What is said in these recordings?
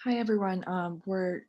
Hi everyone. We're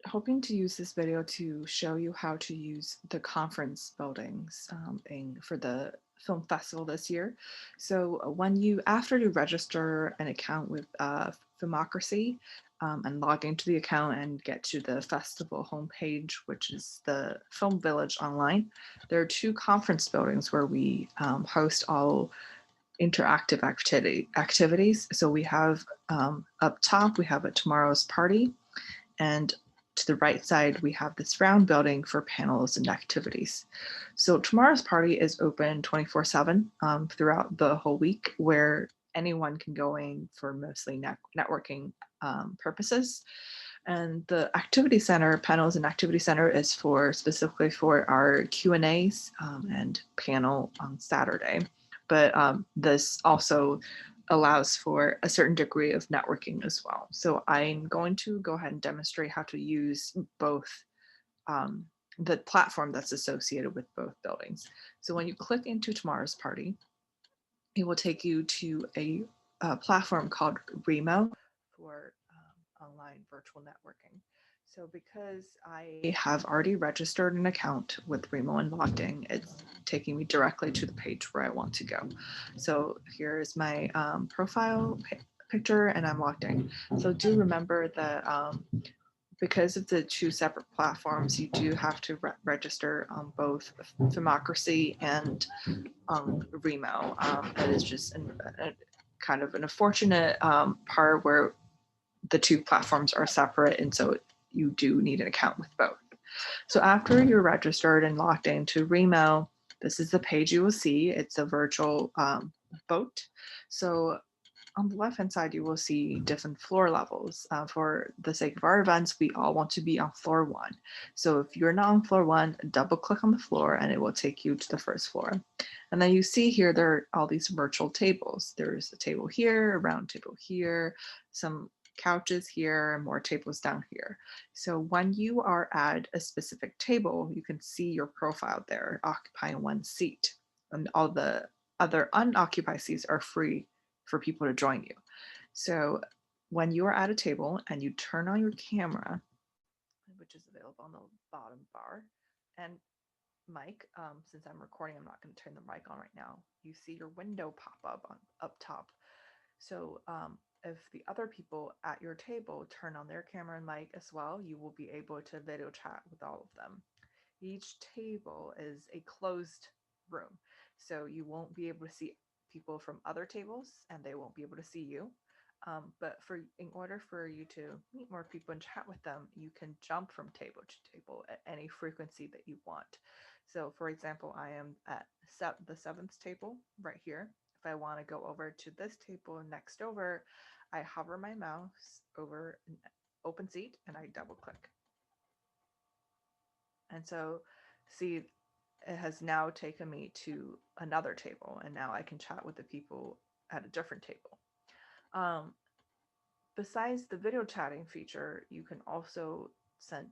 hoping to use this video to show you how to use the conference buildings for the film festival this year. So after you register an account with Filmocracy and log into the account and get to the festival homepage, which is the Film Village online, there are two conference buildings where we host all interactive activities. So we have up top, we have a tomorrow's party, and to the right side, we have this round building for panels and activities. So tomorrow's party is open 24/7 throughout the whole week, where anyone can go in for mostly networking purposes. And the activity center, panels and activity center, is for specifically for our Q&As and panel on Saturday. But this also allows for a certain degree of networking as well. So I'm going to go ahead and demonstrate how to use both um, the platform that's associated with both buildings. So when you click into tomorrow's party, it will take you to a platform called Remo for online virtual networking. So because I have already registered an account with Remo and logged in, it's taking me directly to the page where I want to go. So here is my profile picture and I'm logged in. So do remember that because of the two separate platforms, you do have to register on both Democracy and Remo. It is just a kind of an unfortunate part where the two platforms are separate, and so you do need an account with both. So after you're registered and logged into Remo, this is the page you will see. It's a virtual boat. So on the left hand side, you will see different floor levels. For the sake of our events, we all want to be on floor one. So if you're not on floor one, double click on the floor and it will take you to the first floor. And then you see here, there are all these virtual tables. There's a table here, a round table here, some couches here, and more tables down here. So when you are at a specific table, you can see your profile there occupying one seat. And all the other unoccupied seats are free for people to join you. So when you are at a table and you turn on your camera, which is available on the bottom bar, and mic, since I'm recording, I'm not going to turn the mic on right now. You see your window pop up top. So if the other people at your table turn on their camera and mic as well, you will be able to video chat with all of them. Each table is a closed room, so you won't be able to see people from other tables and they won't be able to see you. But in order for you to meet more people and chat with them, you can jump from table to table at any frequency that you want. So for example, I am at the seventh table right here. If I want to go over to this table next over, I hover my mouse over an open seat and I double click. And so see, it has now taken me to another table and now I can chat with the people at a different table. Um, Besides the video chatting feature, you can also send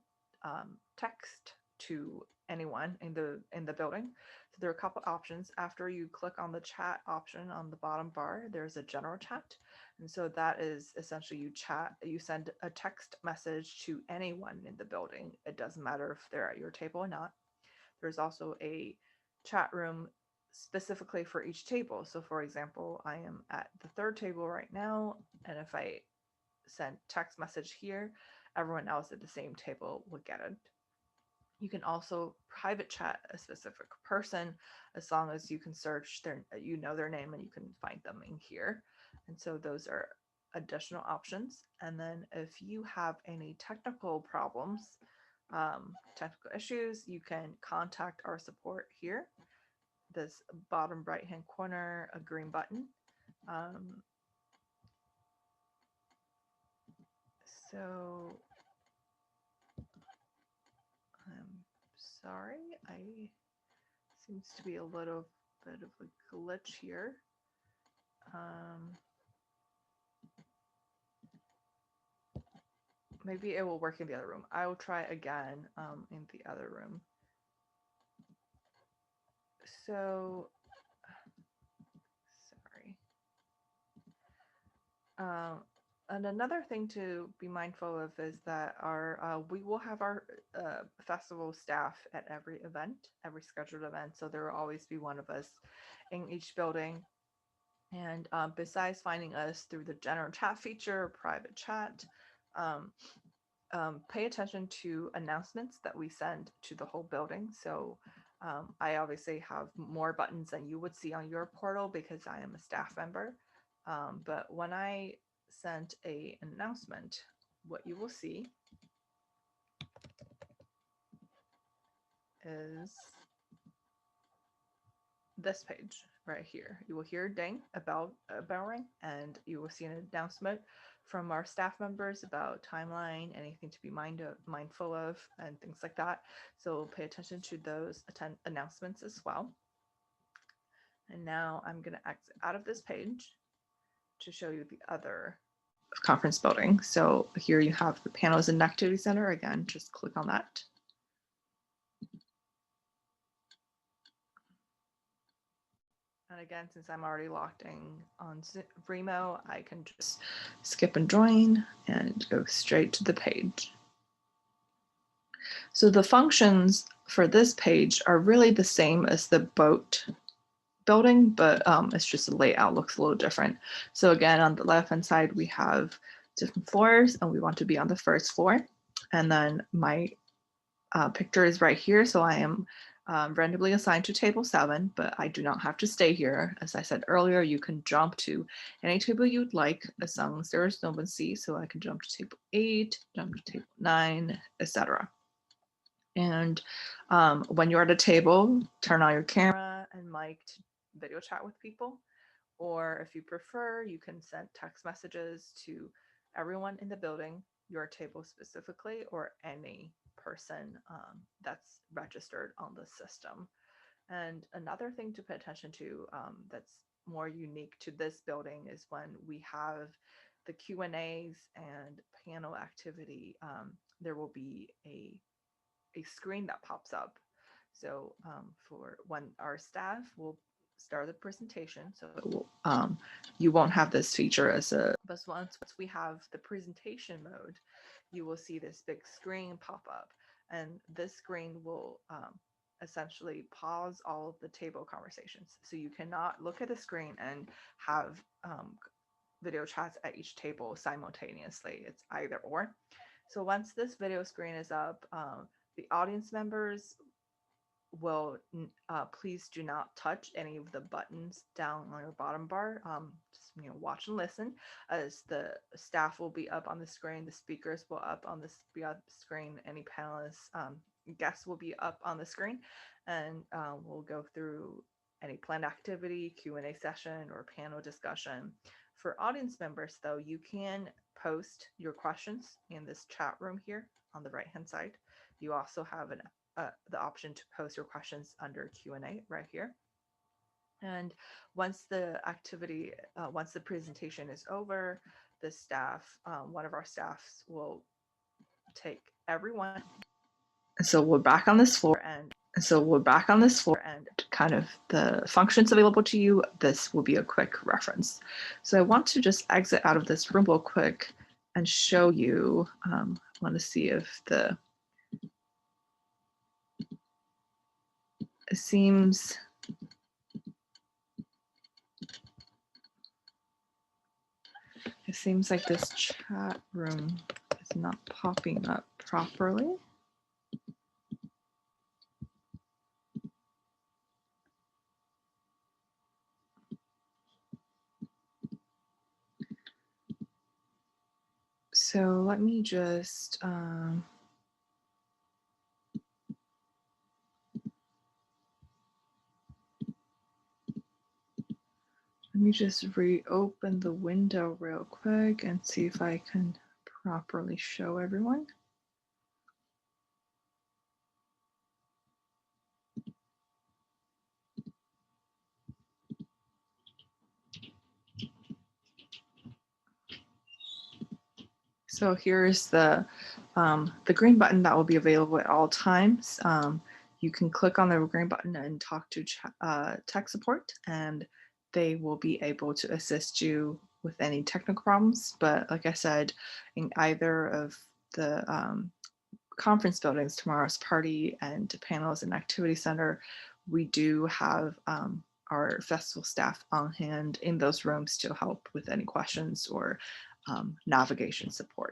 text to anyone in the building. So there are a couple options. After you click on the chat option on the bottom bar, there's a general chat, and so that is essentially you send a text message to anyone in the building. It doesn't matter if they're at your table or not. There's also a chat room specifically for each table. So for example, I am at the third table right now, and if I send text message here, everyone else at the same table will get it. You can also private chat a specific person as long as you can search their name and you can find them in here. And so those are additional options. And then if you have any technical problems, technical issues, you can contact our support here. This bottom right hand corner, a green button. Um, so I'm sorry, I seems to be a little bit of a glitch here. Um, Maybe it will work in the other room. I will try again in the other room. So, sorry. Um, And another thing to be mindful of is that we will have our festival staff at every event, every scheduled event. So there will always be one of us in each building. And besides finding us through the general chat feature, private chat, um, pay attention to announcements that we send to the whole building. So I obviously have more buttons than you would see on your portal because I am a staff member. But when I sent an announcement, what you will see is this page right here. You will hear ding about a bell ring, and you will see an announcement from our staff members about timeline, anything to be mindful of, and things like that. So pay attention to those announcements as well. And now I'm going to exit out of this page to show you the other conference building. So here you have the panels and activity center. Again, just click on that. And again, since I'm already logged in on Remo, I can just skip and join and go straight to the page. So the functions for this page are really the same as the boat building, but it's just the layout looks a little different. So again, on the left-hand side, we have different floors, and we want to be on the first floor. And then my picture is right here. So I am randomly assigned to table 7, but I do not have to stay here. As I said earlier, you can jump to any table you'd like as long as there is no one see. So I can jump to table 8, jump to table 9, etc. And when you're at a table, turn on your camera and mic to video chat with people. Or if you prefer, you can send text messages to everyone in the building, your table specifically, or any person that's registered on the system. And another thing to pay attention to that's more unique to this building is when we have the Q&As and panel activity, there will be a screen that pops up. So for when our staff will start the presentation, so you won't have this feature but once we have the presentation mode, you will see this big screen pop up, and this screen will essentially pause all of the table conversations. So you cannot look at the screen and have video chats at each table simultaneously. It's either or. So once this video screen is up, the audience members will please do not touch any of the buttons down on your bottom bar. Just watch and listen, as the staff will be up on the screen, the speakers will be on the screen, any panelists, guests will be up on the screen, and we'll go through any planned activity, Q&A session, or panel discussion. For audience members, though, you can post your questions in this chat room here on the right-hand side. You also have the option to post your questions under Q&A right here. And once the presentation is over, the staff, one of our staffs will take everyone. So we're back on this floor, and kind of the functions available to you. This will be a quick reference. So I want to just exit out of this room real quick and show you. I want to see if it seems like this chat room is not popping up properly. So let me just reopen the window real quick and see if I can properly show everyone. So here's the green button that will be available at all times. You can click on the green button and talk to tech support, and they will be able to assist you with any technical problems. But like I said, in either of the conference buildings, tomorrow's party and panels and activity center, we do have our festival staff on hand in those rooms to help with any questions or navigation support.